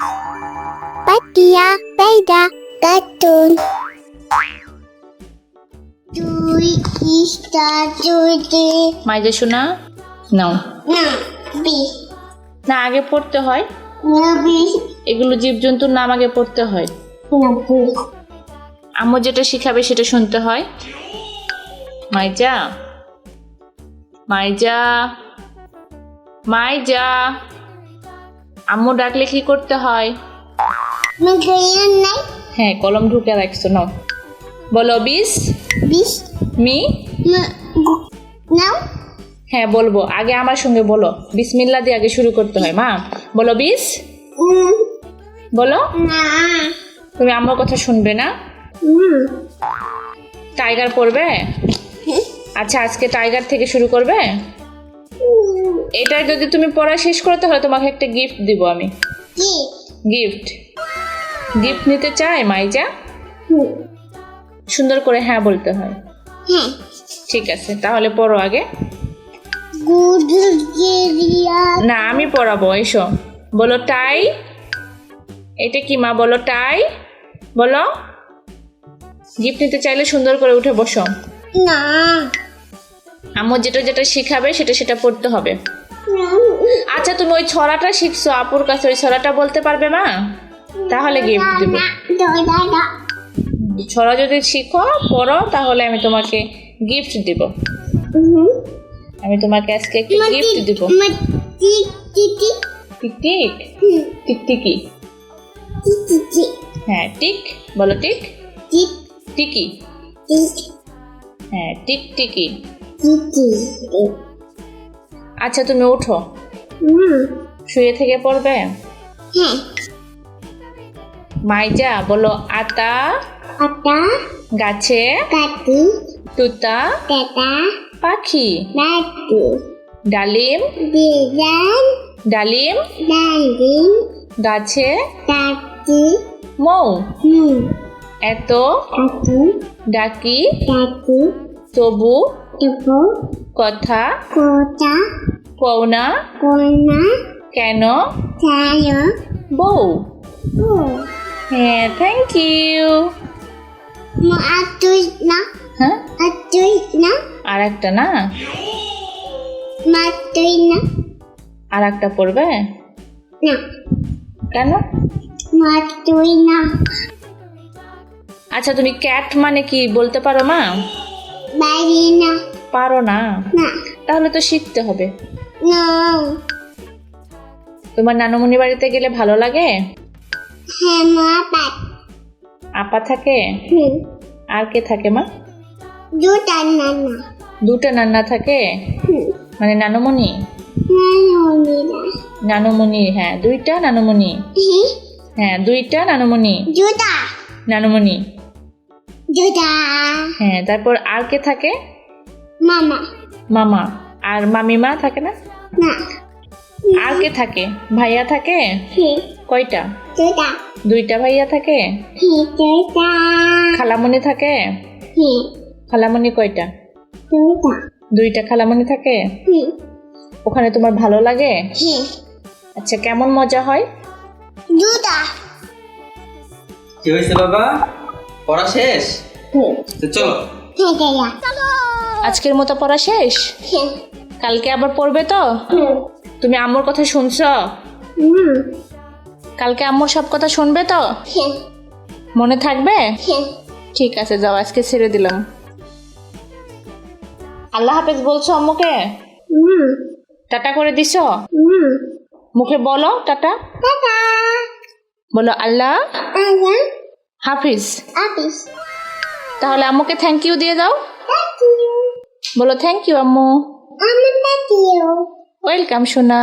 Patia, Peda, Cartoon. দুই star দুই মাইজা শোনা নাও না বি না আগে পড়তে হয় না বি এগুলো জীবজন্তুর নাম আগে পড়তে হয় না বি আম্মু যেটা শিখাবে সেটা শুনতে হয় মাইজা মাইজা মাইজা আম্মু ডাকলে কি করতে হয় মেঘের নাই হ্যাঁ কলম ঢুকে রাখছো নাও বলো বিশ বিশ মি নাও হ্যাঁ বলবো আগে আমার সঙ্গে বলো বিসমিল্লাহ দিয়ে আগে শুরু করতে হয় মা বলো বিশ বলো না তুমি আমার কথা শুনবে না টাইগার পড়বে আচ্ছা আজকে টাইগার থেকে শুরু করবে এটা যদি তুমি পড়া শেষ করো তাহলে তোমাকে একটা গিফট দিব আমি কি গিফট গিফট নিতে চাই মাইজা সুন্দর করে হ্যাঁ বলতে হয় হ্যাঁ ঠিক আছে তাহলে পড়ো আগে গুডগেরিয়া না আমি পড়াবো এসো বলো টাই এটা কি মা বলো টাই বলো গিফট নিতে চাইলে সুন্দর করে উঠে বসো না আম্মু যেটা যেটা শিখাবে সেটা সেটা পড়তে হবে আচ্ছা তুমি ওই ছড়াটা শিখছো আপুর কাছে ওই ছড়াটা বলতে পারবে মা তাহলে গিফট দেবো দাদা ছড়া যদি শিখো পড়ো তাহলে আমি তোমাকে গিফট দিব আমি তোমাকে আজকে একটা গিফট দিব টিক টিক টিকটিক টিকটিকি টিক হ্যাঁ টিক বলো টিক টিক টিকি টিক হ্যাঁ টিকটিকি টিক আচ্ছা তুমি উঠো শুয়ে থেকে পড়বে হ্যাঁ মাইজা বলো আতা আটা গাছে কাটি তুতা টাটা পাখি বাটি ডালিম বিজান ডালিম ডালিম গাছে কাটি মৌ হুম এত কাটি ডাকি কাটি তবু টুকু কথা কোটা কওনা কোনা কেন ছায়া বউ ও হ্যাঁ থ্যাংক ইউ মা আতুই না হ্যাঁ আতুই না আর একটা না মা তুই না আর একটা পড়বে না কেন মা তুই না আচ্ছা তুমি ক্যাট মানে কি বলতে পারো মা বাইরে না পারো না না তাহলে তো শিখতে হবে না তোমার নানুমণি বাড়িতে গেলে ভালো লাগে হ্যাঁ মা পাট আপা থাকে হুম আর কে থাকে মা দুটা না না দুটো নান্না থাকে হুম মানে নানুমণি নানুমণি হ্যাঁ দুইটা নানুমণি হ্যাঁ দুইটা নানুমণি দুটা নানুমণি দুটা হ্যাঁ তারপর আর কে থাকে মামা মামা আর মামিমা থাকে না না আর কে থাকে ভাইয়া থাকে হুম কয়টা দুটা দুইটা ভাইয়া থাকে দুটা খালামণি থাকে হুম খালামণি কয়টা দুটা দুইটা খালামণি থাকে হুম ওখানে তোমার ভালো লাগে হুম আচ্ছা কেমন মজা হয় দুটা কি হয়েছে বাবা পড়া শেষ হুম তো চলো হ্যাঁ গেয়া আজকের মতো পড়া শেষ হুম কালকে আবার পড়বে তো হুম তুমি আম্মুর কথা শুনছো হুম কালকে আম্মুর সব কথা শুনবে তো হুম মনে থাকবে হুম ঠিক আছে যাও আজকে ছেড়ে দিলাম আল্লাহ হাফেজ বলছো আম্মুকে হুম টাটা করে দিছো হুম মুখে বলো টাটা টাটা বলো আল্লাহ আয়া হাফিজ আপিস তাহলে আম্মুকে থ্যাংক ইউ দিয়ে দাও থ্যাংক ইউ বলো থ্যাংক ইউ আম্মু আমার থ্যাংক ইউ ওয়েলকাম সোনা